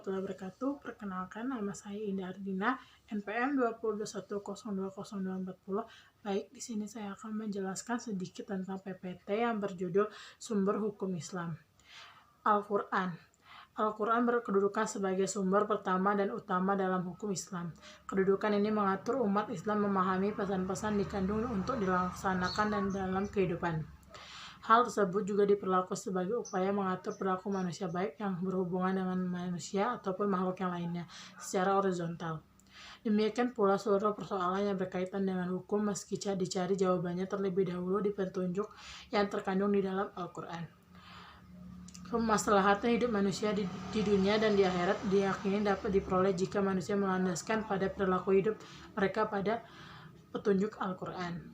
warahmatullahi wabarakatuh. Perkenalkan, nama saya Indah Ardina, NPM 2021020240. Baik, di sini saya akan menjelaskan sedikit tentang PPT yang berjudul Sumber Hukum Islam. Al-Quran. Al-Quran berkedudukan sebagai sumber pertama dan utama dalam hukum Islam. Kedudukan ini mengatur umat Islam memahami pesan-pesan dikandung untuk dilaksanakan dan dalam kehidupan. Hal tersebut juga diperlakukan sebagai upaya mengatur perilaku manusia baik yang berhubungan dengan manusia ataupun makhluk yang lainnya secara horizontal. Demikian pula seluruh persoalan yang berkaitan dengan hukum meski dicari jawabannya terlebih dahulu di petunjuk yang terkandung di dalam Al-Quran. Kemaslahatan hidup manusia di dunia dan di akhirat diyakini dapat diperoleh jika manusia melandaskan pada perilaku hidup mereka pada petunjuk Al-Quran.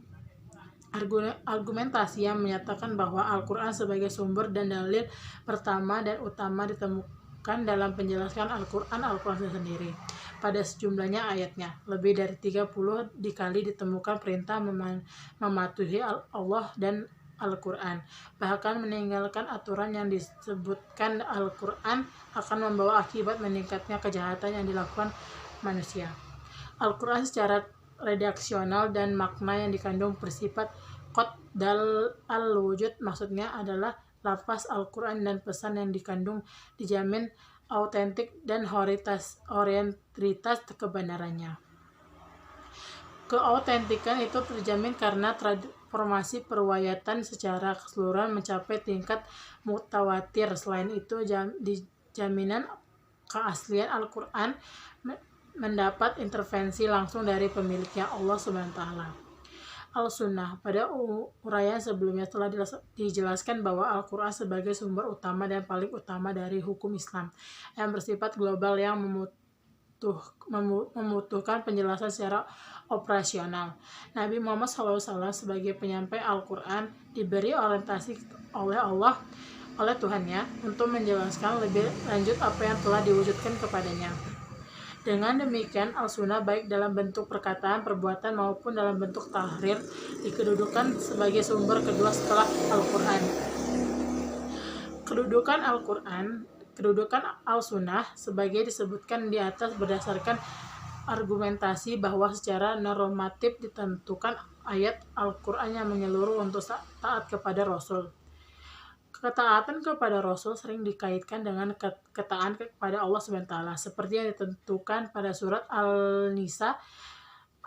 Argumentasi yang menyatakan bahwa Al-Quran sebagai sumber dan dalil pertama dan utama ditemukan dalam penjelasan Al-Quran sendiri. Pada sejumlahnya ayatnya, lebih dari 30 dikali ditemukan perintah mematuhi Allah dan Al-Quran. Bahkan meninggalkan aturan yang disebutkan Al-Quran akan membawa akibat meningkatnya kejahatan yang dilakukan manusia. Al-Quran secara redaksional dan makna yang dikandung bersifat qad dal al-wujud, maksudnya adalah lafaz Al-Quran dan pesan yang dikandung dijamin autentik dan orientalitas kebenarannya. Keautentikan itu terjamin karena transformasi perwayatan secara keseluruhan mencapai tingkat mutawatir. Selain itu, jaminan keaslian Al-Quran mendapat intervensi langsung dari pemiliknya Allah SWT. Al-Sunnah. Pada uraian sebelumnya telah dijelaskan bahwa Al-Quran sebagai sumber utama dan paling utama dari hukum Islam yang bersifat global yang membutuhkan penjelasan secara operasional. Nabi Muhammad SAW sebagai penyampai Al-Quran diberi orientasi oleh Tuhannya untuk menjelaskan lebih lanjut apa yang telah diwujudkan kepadanya. Dengan demikian, Al-Sunnah baik dalam bentuk perkataan, perbuatan maupun dalam bentuk tahrir dikedudukan sebagai sumber kedua setelah Al-Quran. Kedudukan Al-Sunnah sebagai disebutkan di atas berdasarkan argumentasi bahwa secara normatif ditentukan ayat Al-Quran yang menyeluruh untuk taat kepada Rasul. Ketaatan kepada Rasul sering dikaitkan dengan ketaatan kepada Allah SWT, seperti yang ditentukan pada surat Al-Nisa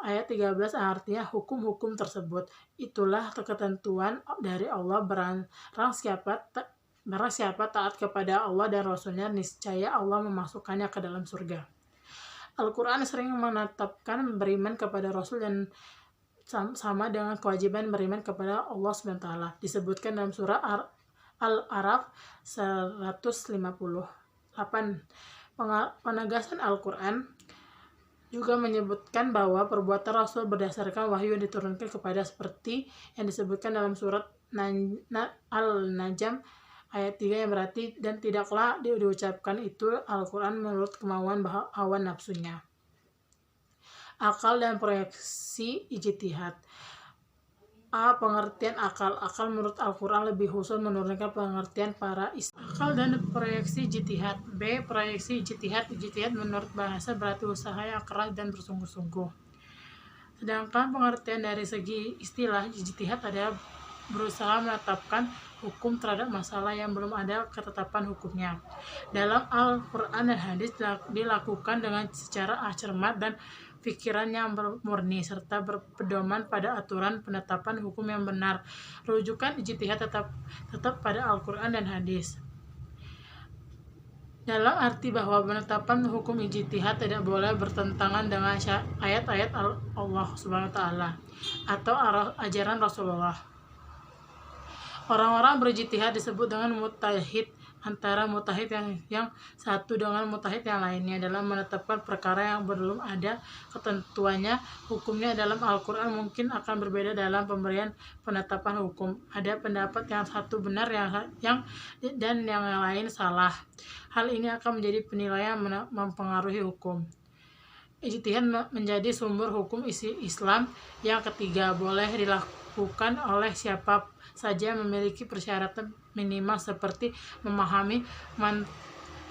ayat 13, artinya hukum-hukum tersebut. Itulah ketentuan dari Allah, barang siapa taat kepada Allah dan Rasulnya, niscaya Allah memasukkannya ke dalam surga. Al-Quran sering menetapkan beriman kepada Rasul dan sama dengan kewajiban beriman kepada Allah SWT. Disebutkan dalam surah Al-Araf 158. Penegasan Al-Quran juga menyebutkan bahwa perbuatan Rasul berdasarkan wahyu yang diturunkan kepada seperti yang disebutkan dalam surat Al-Najm ayat 3 yang berarti dan tidaklah diucapkan itu Al-Quran menurut kemauan hawa nafsunya. Akal dan proyeksi ijtihad. A. Pengertian akal. Akal menurut Al-Quran lebih khusus menurunkan pengertian para akal dan proyeksi ijtihad. B. Proyeksi ijtihad. Ijtihad menurut bahasa berarti usaha yang keras dan bersungguh-sungguh. Sedangkan pengertian dari segi istilah ijtihad adalah berusaha menetapkan hukum terhadap masalah yang belum ada ketetapan hukumnya. Dalam Al-Quran dan hadis dilakukan dengan secara cermat dan pikiran yang murni serta berpedoman pada aturan penetapan hukum yang benar. Rujukan ijtihad tetap pada Al-Quran dan hadis. Dalam arti bahwa penetapan hukum ijtihad tidak boleh bertentangan dengan ayat-ayat Allah SWT atau ajaran Rasulullah. Orang-orang berijtihad disebut dengan mujtahid, antara mujtahid yang satu dengan mujtahid yang lainnya dalam menetapkan perkara yang belum ada ketentuannya. Hukumnya dalam Al-Quran mungkin akan berbeda dalam pemberian penetapan hukum. Ada pendapat yang satu benar dan yang lain salah. Hal ini akan menjadi penilaian mempengaruhi hukum. Ijtihad menjadi sumber hukum Islam. Yang ketiga, boleh dilakukan oleh siapa saja memiliki persyaratan minimal seperti memahami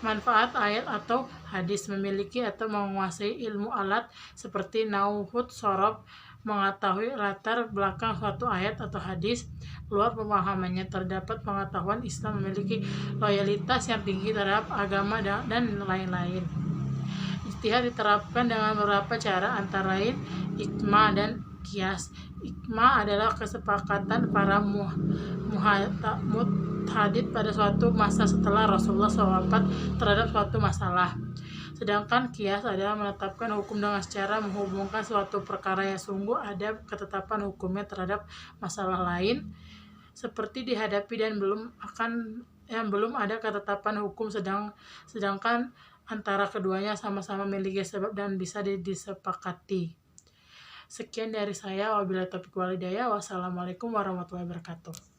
Manfaat ayat atau hadis: memiliki atau menguasai ilmu alat seperti nauhud sorob, mengetahui latar belakang suatu ayat atau hadis, luar pemahamannya. Terdapat pengetahuan Islam memiliki loyalitas yang tinggi terhadap agama dan lain-lain. Ijtihad diterapkan dengan beberapa cara, antara lain ijma dan qiyas. Ijma adalah kesepakatan para mujtahid pada suatu masa setelah Rasulullah SAW terhadap suatu masalah. Sedangkan qiyas adalah menetapkan hukum dengan secara menghubungkan suatu perkara yang sungguh ada ketetapan hukumnya terhadap masalah lain, seperti dihadapi dan belum ada ketetapan hukum, sedangkan antara keduanya sama-sama memiliki sebab dan bisa disepakati. Sekian dari saya. Wabillahi taufiq wal hidayah. Wassalamualaikum warahmatullahi wabarakatuh.